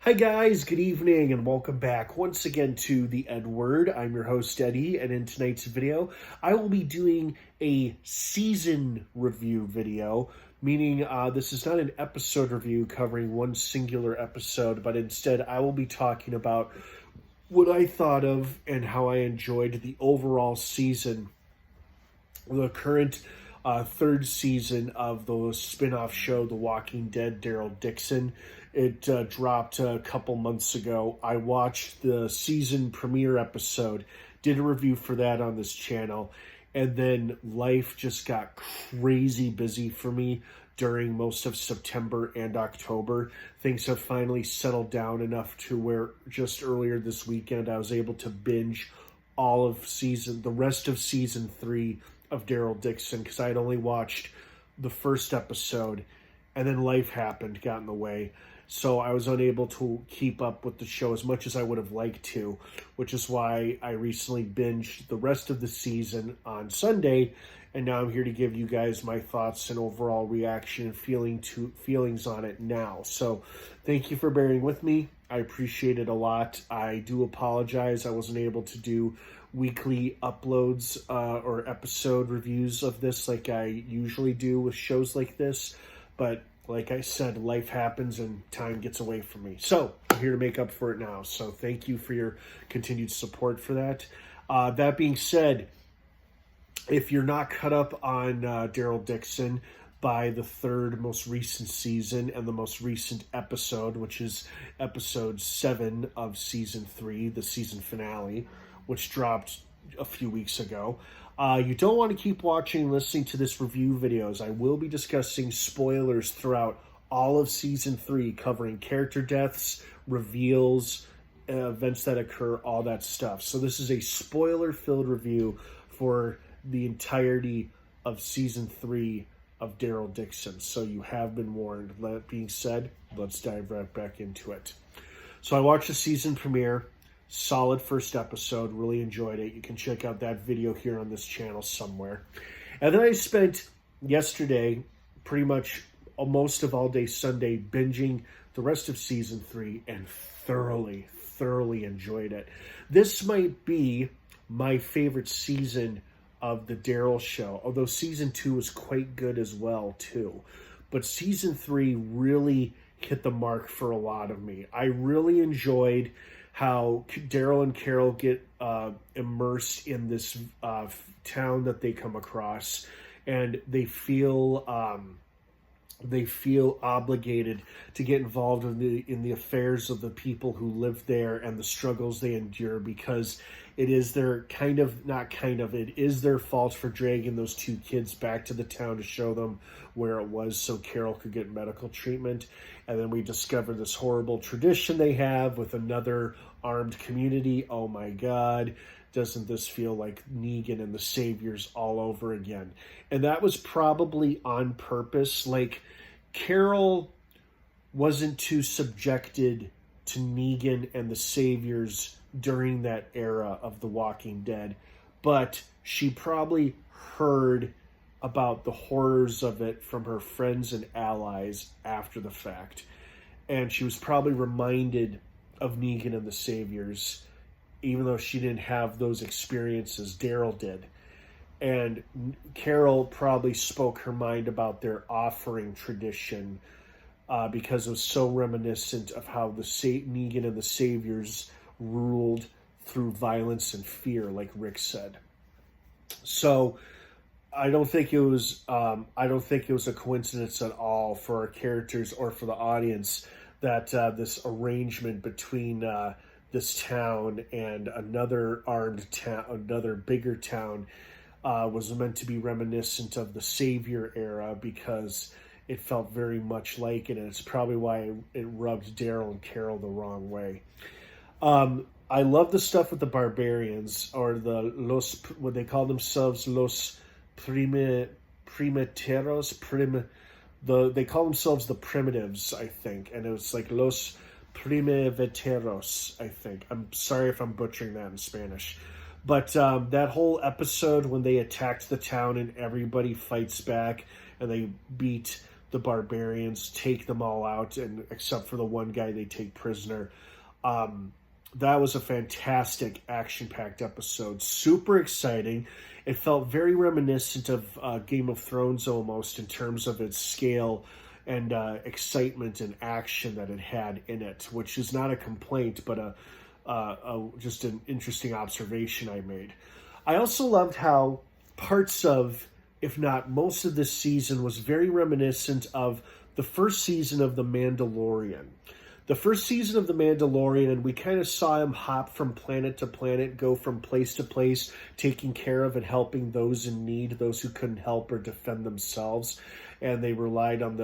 Hi guys, good evening and welcome back once again to the EdWord. I'm your host Eddie, and in tonight's video I will be doing a season review video, meaning this is not an episode review covering one singular episode, but instead I will be talking about what I thought of and how I enjoyed the overall season, the current third season of the spin-off show, The Walking Dead Daryl Dixon. It dropped a couple months ago. I watched the season premiere episode, did a review for that on this channel, and then life just got crazy busy for me during most of September and October. Things have finally settled down enough to where just earlier this weekend I was able to binge the rest of season 3 of Daryl Dixon, because I had only watched the first episode and then life happened, got in the way. So I was unable to keep up with the show as much as I would have liked to, which is why I recently binged the rest of the season on Sunday, and now I'm here to give you guys my thoughts and overall reaction and feelings on it now. So thank you for bearing with me. I appreciate it a lot. I do apologize I wasn't able to do weekly uploads or episode reviews of this like I usually do with shows like this, but like I said, life happens and time gets away from me. So I'm here to make up for it now. So thank you for your continued support for that. That being said, if you're not caught up on Daryl Dixon by the third most recent season and the most recent episode, which is episode 7 of season 3, the season finale, which dropped a few weeks ago, you don't want to keep watching and listening to this review videos. I will be discussing spoilers throughout all of season 3, covering character deaths, reveals, events that occur, all that stuff. So this is a spoiler-filled review for the entirety of season 3 of Daryl Dixon. So you have been warned. That being said, let's dive right back into it. So I watched the season premiere. Solid first episode, really enjoyed it. You can check out that video here on this channel somewhere. And then I spent yesterday, pretty much most of all day Sunday, binging the rest of season 3 and thoroughly enjoyed it. This might be my favorite season of the Daryl show, although season 2 was quite good as well too. But season 3 really hit the mark for a lot of me. I really enjoyed how Daryl and Carol get immersed in this town that they come across, and they feel obligated to get involved in the affairs of the people who live there and the struggles they endure, because it is their it is their fault for dragging those 2 kids back to the town to show them where it was so Carol could get medical treatment. And then we discover this horrible tradition they have with another armed community. Oh my God, doesn't this feel like Negan and the Saviors all over again? And that was probably on purpose. Like, Carol wasn't too subjected to Negan and the Saviors during that era of The Walking Dead, but she probably heard about the horrors of it from her friends and allies after the fact. And she was probably reminded of Negan and the Saviors, even though she didn't have those experiences Daryl did. And Carol probably spoke her mind about their offering tradition because it was so reminiscent of how Negan and the Saviors ruled through violence and fear, like Rick said. So I don't think it was a coincidence at all for our characters or for the audience that this arrangement between this town and another armed town, another bigger town, was meant to be reminiscent of the Savior era, because it felt very much like it, and it's probably why it rubbed Daryl and Carol the wrong way. I love the stuff with the barbarians, or what they call themselves, los primeteros, they call themselves the primitives, I think, and it was like los primeveteros, I think. I'm sorry if I'm butchering that in Spanish. But that whole episode when they attacked the town and everybody fights back and they beat the barbarians, take them all out, and except for the one guy they take prisoner. That was a fantastic action-packed episode. Super exciting. It felt very reminiscent of Game of Thrones almost in terms of its scale and excitement and action that it had in it, which is not a complaint, but just an interesting observation I made. I also loved how parts of, if not most of this season, was very reminiscent of the first season of The Mandalorian. The first season of The Mandalorian, we kind of saw him hop from planet to planet, go from place to place, taking care of and helping those in need, those who couldn't help or defend themselves, and they relied on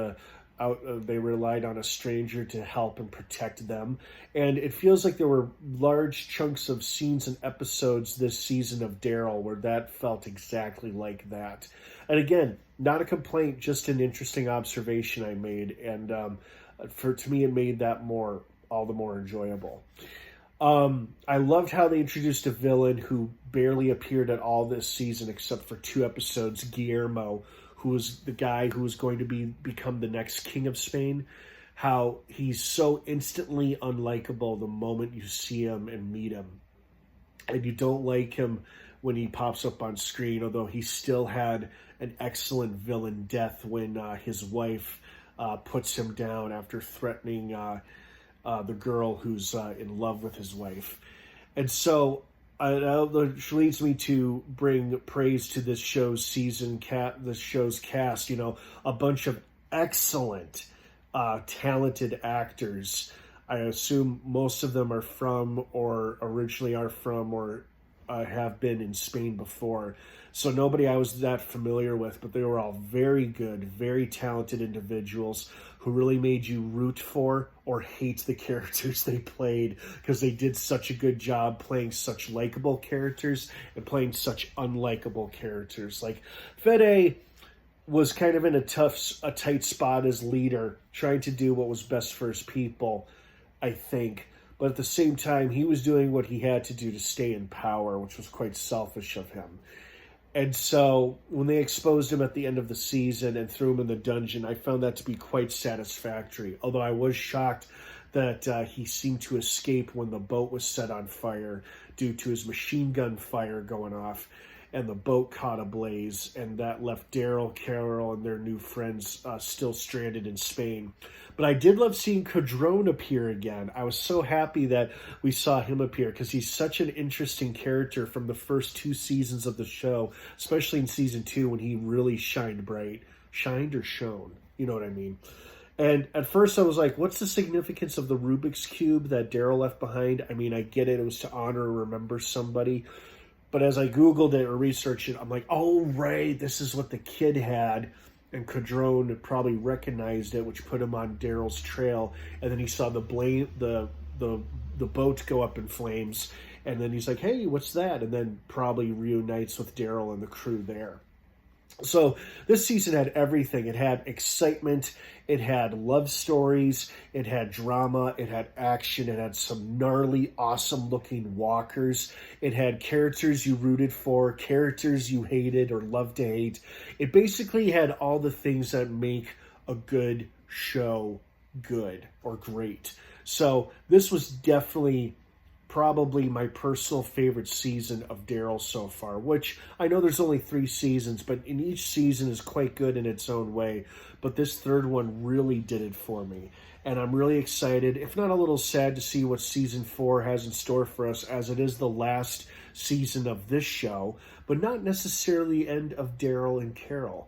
a stranger to help and protect them. And it feels like there were large chunks of scenes and episodes this season of Daryl where that felt exactly like that. And again, not a complaint, just an interesting observation I made, and to me, it made that all the more enjoyable. I loved how they introduced a villain who barely appeared at all this season, except for 2 episodes, Guillermo, who was the guy who was going to become the next king of Spain. How he's so instantly unlikable the moment you see him and meet him. And you don't like him when he pops up on screen, although he still had an excellent villain death when his wife puts him down after threatening the girl who's in love with his wife. And so, which leads me to bring praise to this show's cast. You know, a bunch of excellent, talented actors. I assume most of them are from, or originally are from, or have been in Spain before. So nobody I was that familiar with, but they were all very good, very talented individuals who really made you root for or hate the characters they played, because they did such a good job playing such likable characters and playing such unlikable characters. Like Fede was kind of in a tight spot as leader, trying to do what was best for his people, I think. But at the same time, he was doing what he had to do to stay in power, which was quite selfish of him. And so when they exposed him at the end of the season and threw him in the dungeon, I found that to be quite satisfactory. Although I was shocked that he seemed to escape when the boat was set on fire due to his machine gun fire going off, and the boat caught ablaze, and that left Daryl, Carol, and their new friends still stranded in Spain. But I did love seeing Cadrone appear again. I was so happy that we saw him appear, because he's such an interesting character from the first 2 seasons of the show, especially in season 2 when he really shined bright. Shined or shone? You know what I mean. And at first I was like, what's the significance of the Rubik's Cube that Daryl left behind? I mean, I get it. It was to honor or remember somebody. But as I Googled it or researched it, I'm like, oh, right, this is what the kid had. And Cadrone probably recognized it, which put him on Daryl's trail. And then he saw the boat go up in flames. And then he's like, hey, what's that? And then probably reunites with Daryl and the crew there. So this season had everything. It had excitement, it had love stories, it had drama, it had action, it had some gnarly, awesome-looking walkers, it had characters you rooted for, characters you hated or loved to hate. It basically had all the things that make a good show good or great. So this was definitely probably my personal favorite season of Daryl so far, which I know there's only 3 seasons, but in each season is quite good in its own way. But this third one really did it for me. And I'm really excited, if not a little sad, to see what season 4 has in store for us, as it is the last season of this show, but not necessarily the end of Daryl and Carol.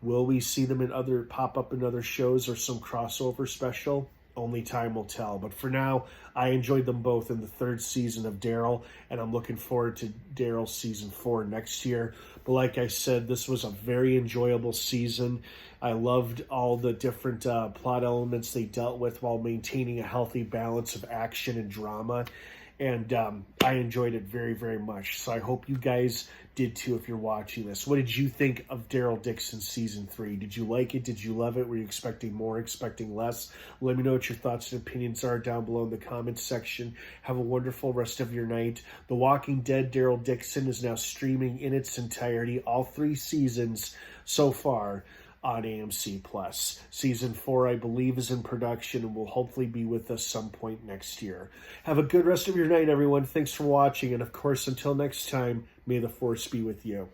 Will we see them pop up in other shows or some crossover special? Only time will tell. But for now, I enjoyed them both in the 3rd season of Daryl, and I'm looking forward to Daryl season 4 next year. But like I said, this was a very enjoyable season. I loved all the different plot elements they dealt with while maintaining a healthy balance of action and drama. And I enjoyed it very, very much. So I hope you guys did too if you're watching this. What did you think of Daryl Dixon Season 3? Did you like it? Did you love it? Were you expecting more, expecting less? Let me know what your thoughts and opinions are down below in the comments section. Have a wonderful rest of your night. The Walking Dead Daryl Dixon is now streaming in its entirety, all 3 seasons so far. on AMC Plus. Season 4, I believe, is in production and will hopefully be with us some point next year. Have a good rest of your night, everyone. Thanks for watching, and of course, until next time, may the Force be with you.